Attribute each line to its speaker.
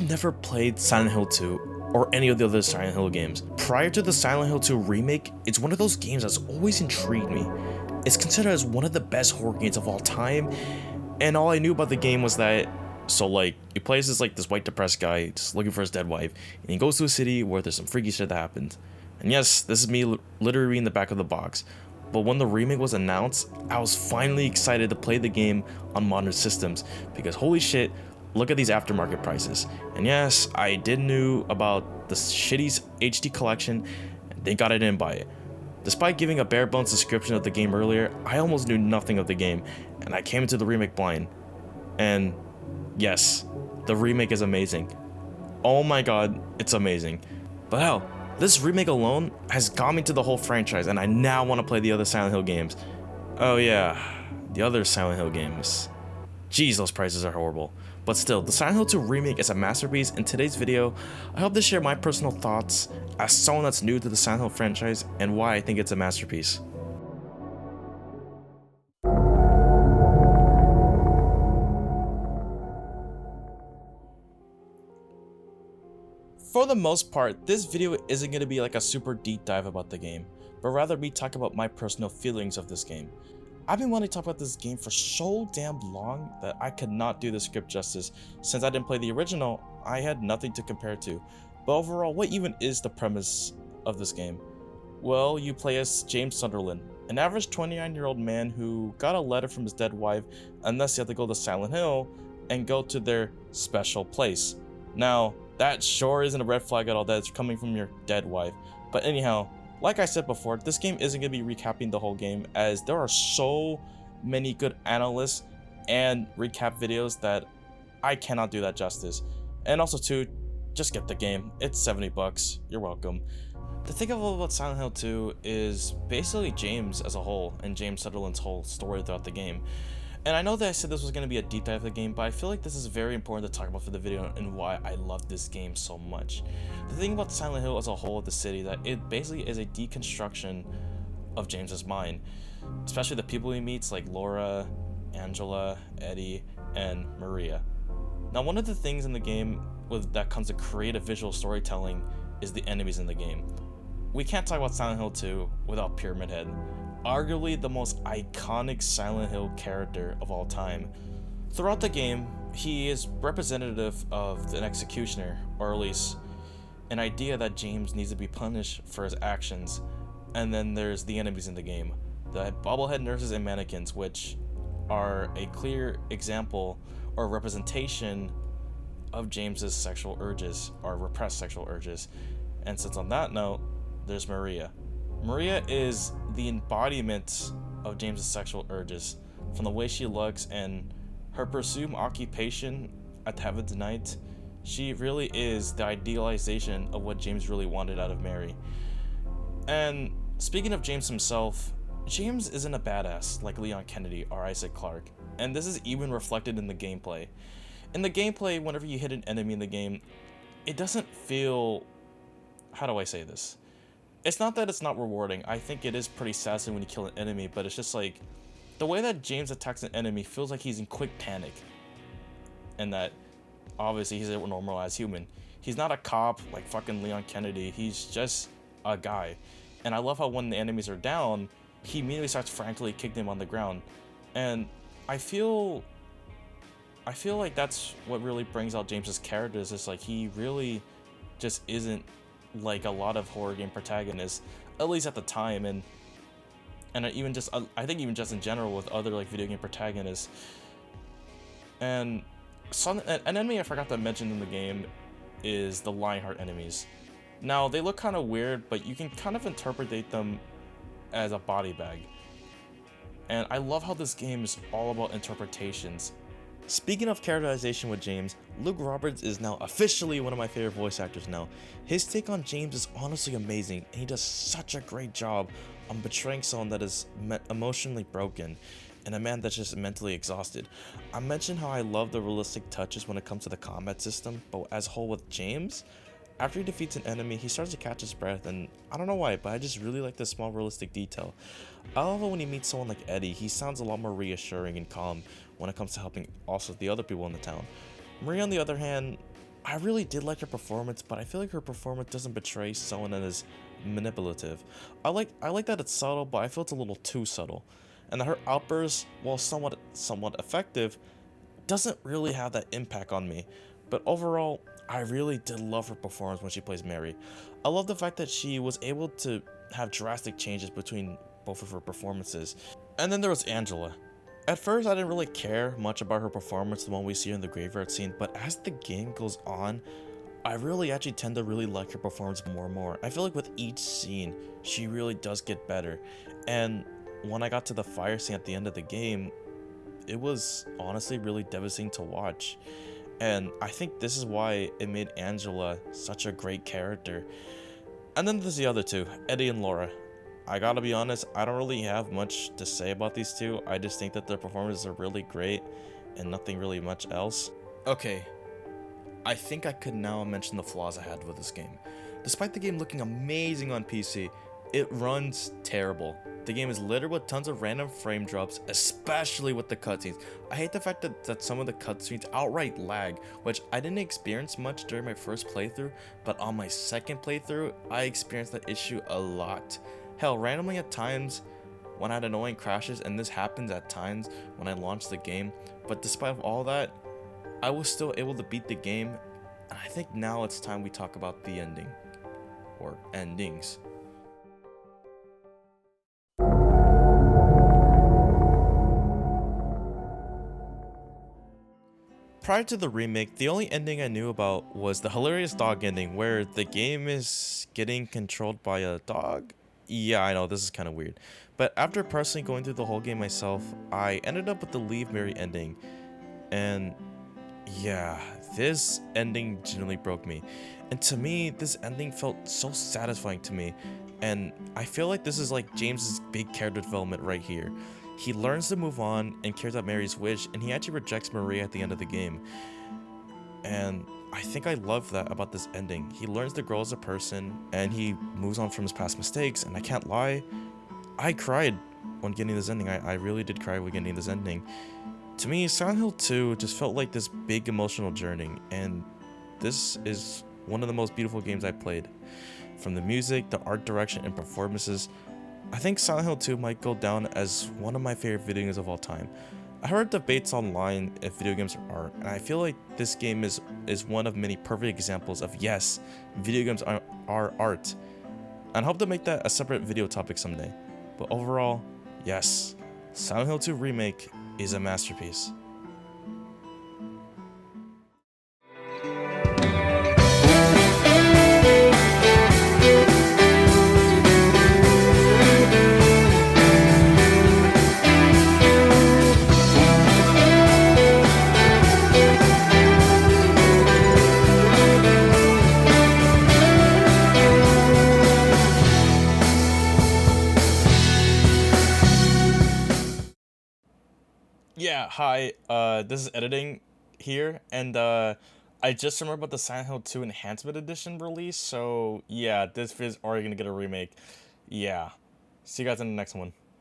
Speaker 1: never played Silent Hill 2 or any of the other Silent Hill games. Prior to the Silent Hill 2 remake, it's one of those games that's always intrigued me. It's considered as one of the best horror games of all time, and all I knew about the game was that, so like, he plays as like this white depressed guy just looking for his dead wife, and he goes to a city where there's some freaky shit that happens. And yes, this is me literally in the back of the box. But when the remake was announced, I was finally excited to play the game on modern systems, because holy shit, look at these aftermarket prices. And yes, I did knew about the shitty HD collection, and thank God I didn't buy it. Despite giving a bare bones description of the game earlier, I almost knew nothing of the game, and I came into the remake blind. And yes, the remake is amazing. Oh my god, it's amazing. But hell, this remake alone has got me to the whole franchise, and I now want to play the other Silent Hill games. Oh yeah, the other Silent Hill games. Jeez, those prices are horrible. But still, the Silent Hill 2 remake is a masterpiece. In today's video, I hope to share my personal thoughts as someone that's new to the Silent Hill franchise and why I think it's a masterpiece. For the most part, this video isn't going to be like a super deep dive about the game, but rather me talk about my personal feelings of this game. I've been wanting to talk about this game for so damn long that I could not do the script justice. Since I didn't play the original, I had nothing to compare to. But overall, what even is the premise of this game? Well, you play as James Sunderland, an average 29-year-old man who got a letter from his dead wife, and thus he had to go to Silent Hill and go to their special place. Now, that sure isn't a red flag at all that it's coming from your dead wife. But anyhow, like I said before, this game isn't going to be recapping the whole game, as there are so many good analysts and recap videos that I cannot do that justice. And also too, just get the game. It's 70 bucks. You're welcome. The thing about Silent Hill 2 is basically James as a whole and James Sutherland's whole story throughout the game. And I know that I said this was going to be a deep dive of the game, but I feel like this is very important to talk about for the video and why I love this game so much. The thing about Silent Hill as a whole of the city, that it basically is a deconstruction of James's mind, especially the people he meets like Laura, Angela, Eddie, and Maria. Now, one of the things in the game that comes to creative visual storytelling is the enemies in the game. We can't talk about Silent Hill 2 without Pyramid Head, arguably the most iconic Silent Hill character of all time. Throughout the game, he is representative of an executioner, or at least an idea that James needs to be punished for his actions. And then there's the enemies in the game, the bobblehead nurses and mannequins, which are a clear example or representation of James's sexual urges, or repressed sexual urges. And since on that note, there's Maria. Maria is the embodiment of James's sexual urges, from the way she looks and her presumed occupation at the Heaven's Night. She really is the idealization of what James really wanted out of Mary. And speaking of James himself, James isn't a badass like Leon Kennedy or Isaac Clarke, and this is even reflected in the gameplay. In the gameplay, whenever you hit an enemy in the game, it doesn't feel... how do I say this? It's not that it's not rewarding. I think it is pretty satisfying when you kill an enemy, but it's just like the way that James attacks an enemy feels like he's in quick panic, and that obviously he's a normalized human. He's not a cop like fucking Leon Kennedy. He's just a guy. And I love how when the enemies are down, he immediately starts frantically kicking them on the ground. And I feel like that's what really brings out James's character, is just like he really just isn't like a lot of horror game protagonists, at least at the time, and even just I think even just in general with other like video game protagonists. And an enemy I forgot to mention in the game is the Lionheart enemies. Now, they look kind of weird, but you can kind of interpret them as a body bag. And I love how this game is all about interpretations. Speaking of characterization with James, Luke Roberts is now officially one of my favorite voice actors now. His take on James is honestly amazing, and he does such a great job on portraying someone that is emotionally broken and a man that's just mentally exhausted. I mentioned how I love the realistic touches when it comes to the combat system, but as a whole with James, after he defeats an enemy, he starts to catch his breath, and I don't know why, but I just really like this small realistic detail. I love it when he meets someone like Eddie. He sounds a lot more reassuring and calm when it comes to helping also the other people in the town. Maria, on the other hand, I really did like her performance, but I feel like her performance doesn't betray someone that is manipulative. I like that it's subtle, but I feel it's a little too subtle. And that her outbursts, while somewhat effective, doesn't really have that impact on me. But overall, I really did love her performance when she plays Mary. I love the fact that she was able to have drastic changes between both of her performances. And then there was Angela. At first, I didn't really care much about her performance, the one we see in the graveyard scene, but as the game goes on, I really actually tend to really like her performance more and more. I feel like with each scene, she really does get better. And when I got to the fire scene at the end of the game, it was honestly really devastating to watch. And I think this is why it made Angela such a great character. And then there's the other two, Eddie and Laura. I gotta be honest, I don't really have much to say about these two. I just think that their performances are really great and nothing really much else. Okay, I think I could now mention the flaws I had with this game. Despite the game looking amazing on PC, it runs terrible. The game is littered with tons of random frame drops, especially with the cutscenes. I hate the fact that some of the cutscenes outright lag, which I didn't experience much during my first playthrough, but on my second playthrough, I experienced that issue a lot. Hell, randomly at times when I had annoying crashes, and this happens at times when I launched the game, but despite of all that, I was still able to beat the game, and I think now it's time we talk about the ending, or endings. Prior to the remake, the only ending I knew about was the hilarious dog ending where the game is getting controlled by a dog. Yeah, I know, this is kind of weird. But after personally going through the whole game myself, I ended up with the Leave Mary ending. And yeah, this ending genuinely broke me. And to me, this ending felt so satisfying to me. And I feel like this is like James's big character development right here. He learns to move on and cares about Mary's wish, and he actually rejects Maria at the end of the game. And I think I love that about this ending. He learns to grow as a person, and he moves on from his past mistakes, and I can't lie, I cried when getting this ending. I really did cry when getting this ending. To me, Silent Hill 2 just felt like this big emotional journey, and this is one of the most beautiful games I played. From the music, the art direction, and performances, I think Silent Hill 2 might go down as one of my favorite video games of all time. I heard debates online if video games are art, and I feel like this game is one of many perfect examples of yes, video games are art. And I hope to make that a separate video topic someday. But overall, yes, Silent Hill 2 Remake is a masterpiece. Yeah, hi, this is editing here, and I just remembered about the Silent Hill 2 Enhancement Edition release, so yeah, this is already gonna get a remake. Yeah. See you guys in the next one.